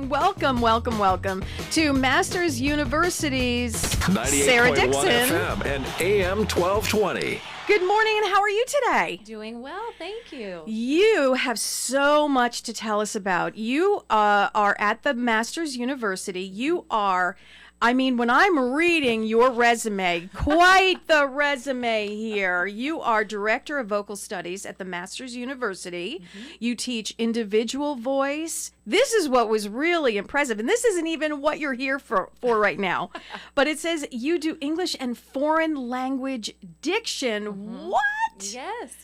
morning. Welcome to Masters University's Sarah 98.1 Dixon. FM and AM 1220. Good morning, and how are you today? Doing well, thank you. You have so much to tell us about. You are at the Masters University. You are, when I'm reading your resume, quite the resume here. You are Director of Vocal Studies at the Masters University. Mm-hmm. You teach individual voice. This is what was really impressive, and this isn't even what you're here for right now. But it says you do English and Foreign Language Diction. Mm-hmm. What?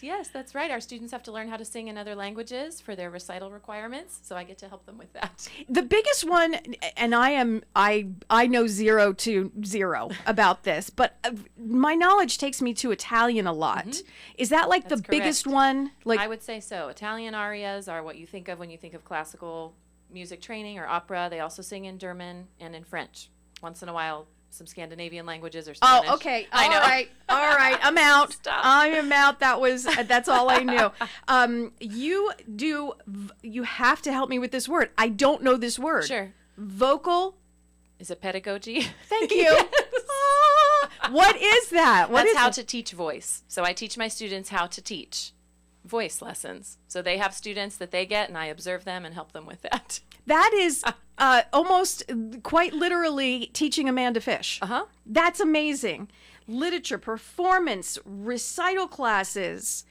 Yes, that's right. Our students have to learn how to sing in other languages for their recital requirements, so I get to help them with that. The biggest one, and I know 0 to 0 about this, but my knowledge takes me to Italian a lot. Mm-hmm. Is that like that's the correct. Biggest one? I would say so. Italian arias are what you think of when you think of classical music training or opera. They also sing in German and in French. Once in a while, some Scandinavian languages or Spanish. Oh, okay. All right. I'm out. Stop. I am out. That's all I knew. You have to help me with this word. I don't know this word. Sure. Vocal. Is it pedagogy? Thank you. Yes. What is that? That's how to teach voice. So I teach my students how to teach voice lessons. So they have students that they get, and I observe them and help them with that. That is almost quite literally teaching a man to fish. Uh-huh. That's amazing. Literature, performance, recital classes.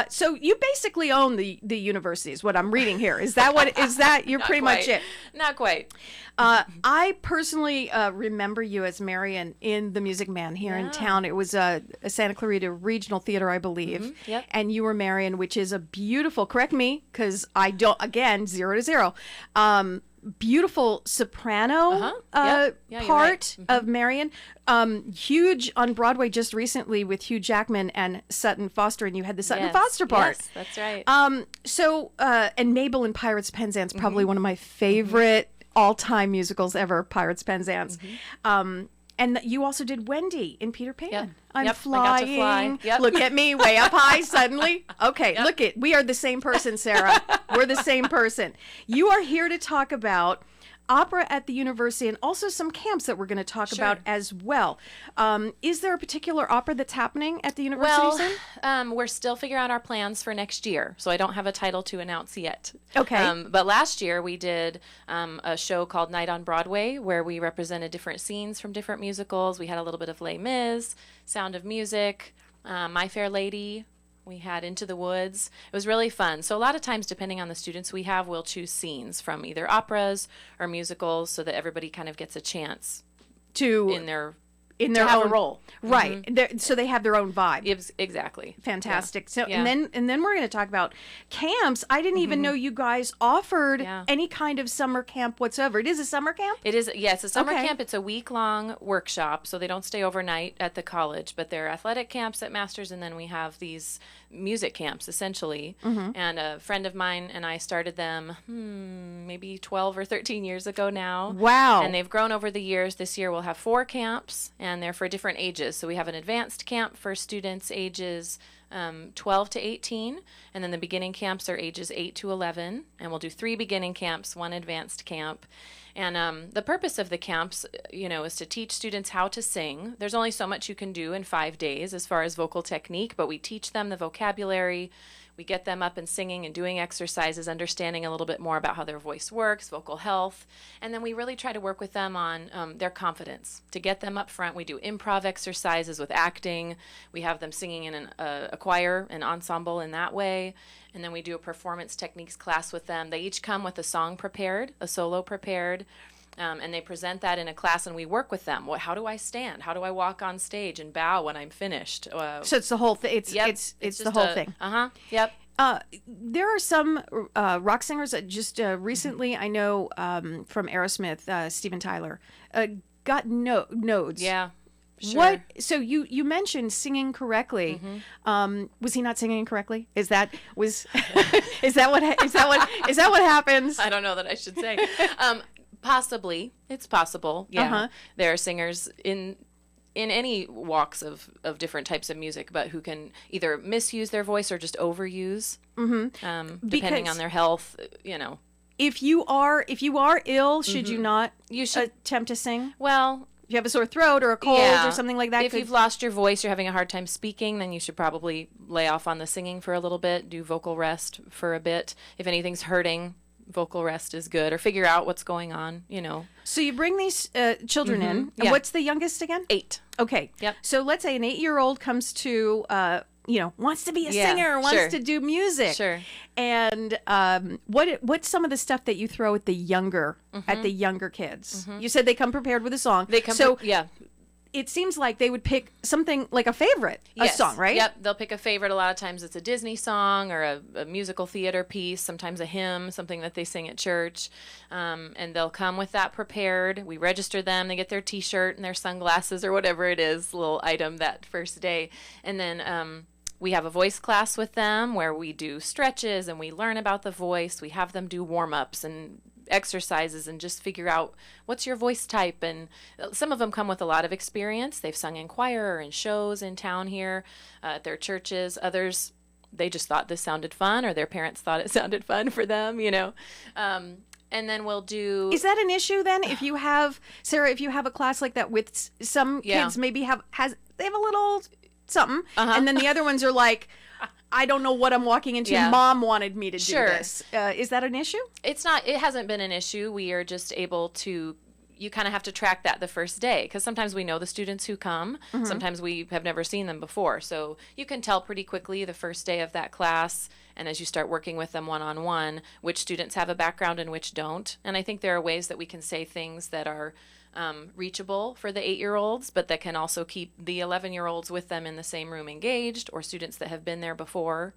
So you basically own the university is what I'm reading here. Is that you're pretty much it? Not quite. I personally remember you as Marian in The Music Man here in town. It was a Santa Clarita Regional Theater, I believe. Mm-hmm. Yep. And you were Marian, which is a beautiful, correct me, because I don't, again, 0 to 0. Beautiful soprano part right. of Marian. Huge on Broadway just recently with Hugh Jackman and Sutton Foster, and you had the Sutton Foster part. Yes, that's right. And Mabel in Pirates of Penzance, probably one of my favorite all-time musicals ever, Pirates of Penzance. Mm-hmm. And you also did Wendy in Peter Pan. Yep. I'm flying. I got to fly. Yep. Look at me, way up high suddenly. Okay, look it. We are the same person, Sarah. We're the same person. You are here to talk about opera at the university and also some camps that we're going to talk about as well. Is there a particular opera that's happening at the university soon? We're still figuring out our plans for next year, so I don't have a title to announce yet. Okay. But last year we did a show called Night on Broadway where we represented different scenes from different musicals. We had a little bit of Les Mis, Sound of Music, My Fair Lady. We had Into the Woods. It was really fun. So a lot of times, depending on the students we have, we'll choose scenes from either operas or musicals so that everybody kind of gets a chance to have a role. Right. Mm-hmm. So they have their own vibe. Exactly. Fantastic. Yeah. So and then we're going to talk about camps. I didn't even know you guys offered any kind of summer camp whatsoever. It is a summer camp? It is. Yes, a summer camp. It's a week-long workshop, so they don't stay overnight at the college, but they're athletic camps at Masters, and then we have these music camps essentially. Mm-hmm. And a friend of mine and I started them maybe 12 or 13 years ago now. Wow. And they've grown over the years. This year we'll have 4 camps, and they're for different ages. So we have an advanced camp for students ages 12 to 18, and then the beginning camps are ages 8 to 11, and we'll do 3 beginning camps, 1 advanced camp. And the purpose of the camps, is to teach students how to sing. There's only so much you can do in 5 days as far as vocal technique, but we teach them the vocabulary. We get them up and singing and doing exercises, understanding a little bit more about how their voice works, vocal health. And then we really try to work with them on their confidence. To get them up front, we do improv exercises with acting. We have them singing in a choir, an ensemble in that way. And then we do a performance techniques class with them. They each come with a song prepared, a solo prepared. And they present that in a class, and we work with them. How do I stand? How do I walk on stage and bow when I'm finished? So it's the whole thing. It's the whole thing. Yep. There are some rock singers that just recently, I know from Aerosmith, Steven Tyler, got nodes. Yeah. Sure. What? So you mentioned singing correctly. Mm-hmm. Was he not singing correctly? Is that what happens? I don't know that I should say. Possibly, it's possible. Yeah, Uh-huh. There are singers in any walks of different types of music, but who can either misuse their voice or just overuse, depending on their health. If you are ill, should you not You should. attempt to sing? Well, If you have a sore throat or a cold yeah. or something like that? If you've lost your voice, you're having a hard time speaking, then you should probably lay off on the singing for a little bit, do vocal rest for a bit. If anything's hurting, vocal rest is good, or figure out what's going on, So you bring these children in. And Yeah. what's the youngest again? 8. Okay. Yep. So let's say an 8-year-old comes to, wants to be a Yeah, singer, wants sure. to do music. Sure. And what's some of the stuff that you throw at the younger kids? You said they come prepared with a song. They come. So Yeah. it seems like they would pick something like a favorite, a Yes. song, right? Yep, they'll pick a favorite. A lot of times it's a Disney song or a musical theater piece, sometimes a hymn, something that they sing at church. And they'll come with that prepared. We register them. They get their T-shirt and their sunglasses or whatever it is, little item that first day. And then we have a voice class with them where we do stretches and we learn about the voice. We have them do warm-ups and exercises and just figure out what's your voice type. And some of them come with a lot of experience. They've sung in choir or in shows in town here at their churches. Others, they just thought this sounded fun, or their parents thought it sounded fun for them, and then we'll do. Is that an issue then? If you have, Sarah, if you have a class like that with some kids, maybe they have a little something, and then the other ones are like, I don't know what I'm walking into. Yeah. Mom wanted me to do Sure. this. Is that an issue? It's not. It hasn't been an issue. We are just able to. You kind of have to track that the first day, because sometimes we know the students who come. Sometimes we have never seen them before. So you can tell pretty quickly the first day of that class, and as you start working with them one-on-one, which students have a background and which don't. And I think there are ways that we can say things that are reachable for the 8-year-olds, but that can also keep the 11-year-olds with them in the same room engaged, or students that have been there before.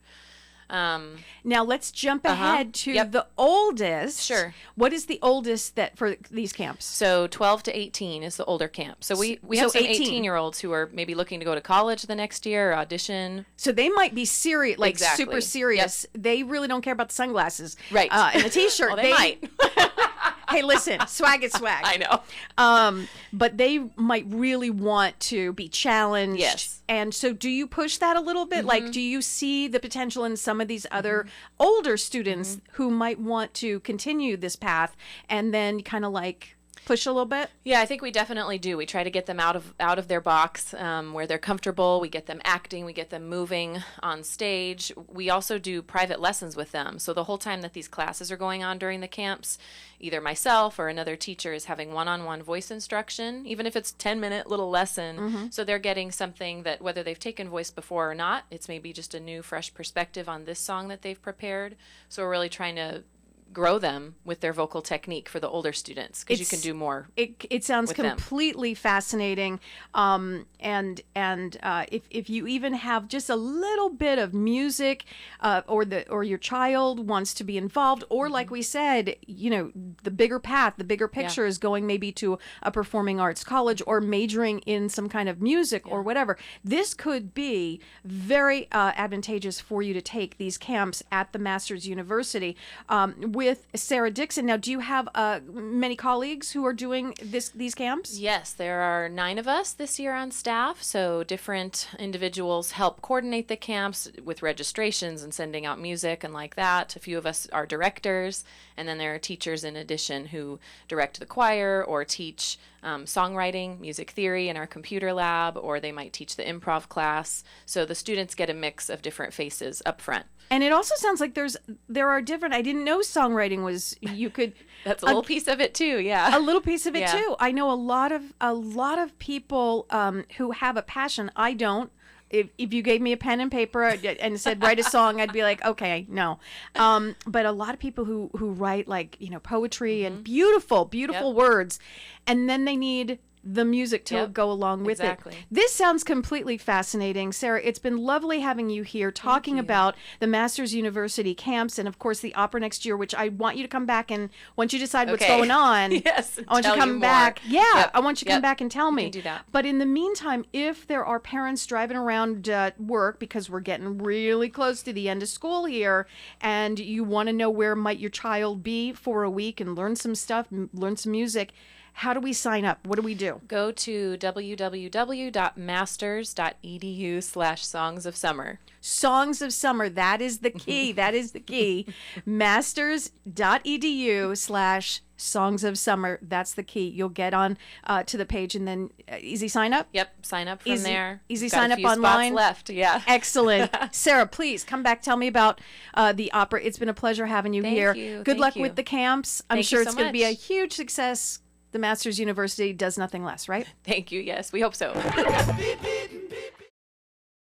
Now let's jump ahead to Yep. the oldest. Sure. What is the oldest that for these camps? So 12 to 18 is the older camp. So we have So some 18. 18-year-olds who are maybe looking to go to college the next year or audition. So they might be serious, like Exactly. super serious. They really don't care about the sunglasses, Right. And the T-shirt. Well, they might. Hey, listen, swag is swag. I know. But they might really want to be challenged. Yes. And so do you push that a little bit? Like, do you see the potential in some of these other older students who might want to continue this path and then kind of like push a little bit? Yeah, I think we definitely do. We try to get them out of their box where they're comfortable. We get them acting. We get them moving on stage. We also do private lessons with them. So the whole time that these classes are going on during the camps, either myself or another teacher is having one-on-one voice instruction, even if it's 10-minute little lesson. So they're getting something that, whether they've taken voice before or not, it's maybe just a new, fresh perspective on this song that they've prepared. So we're really trying to grow them with their vocal technique for the older students, because you can do more. It sounds with them. completely fascinating. If you even have just a little bit of music, or your child wants to be involved, or like we said, the bigger path, the bigger picture is going maybe to a performing arts college or majoring in some kind of music or whatever. This could be very advantageous for you to take these camps at the Masters University. With Sarah Dixon. Now, do you have many colleagues who are doing these camps? Yes, there are 9 of us this year on staff, so different individuals help coordinate the camps with registrations and sending out music and like that. A few of us are directors, and then there are teachers in addition who direct the choir or teach songwriting, music theory in our computer lab, or they might teach the improv class. So the students get a mix of different faces up front. And it also sounds like there are different. I didn't know songwriting was you could. That's a little piece of it too. Yeah, a little piece of it Yeah. too. I know a lot of people who have a passion. I don't. If you gave me a pen and paper and said write a song, I'd be like, okay, no. But a lot of people who write like poetry and beautiful words, and then they need the music to go along with Exactly. it. This sounds completely fascinating. Sarah, it's been lovely having you here talking about the Masters University camps and, of course, the opera next year, which I want you to come back and once you decide what's Okay. going on, Yes, I want you tell to you come more. back. Yeah, Yep. I want you to come Yep. back and tell me. can do that. But in the meantime, if there are parents driving around work, because we're getting really close to the end of school here, and you want to know where might your child be for a week and learn some stuff, learn some music, how do we sign up? What do we do? do? Go to www.masters.edu/songs of summer. Songs of Summer. That is the key. That is the key. Masters.edu/songs of summer. That's the key. You'll get on to the page and then easy sign up. Yep, sign up from there. Easy Got sign a up few online. spots left. Yeah. Excellent. Sarah, please come back. Tell me about the opera. It's been a pleasure having you Thank here. you. Good Thank luck you. with the camps. I'm Thank sure you it's so going to be a much. huge success. The Masters University does nothing less, right? Thank you. Yes, we hope so.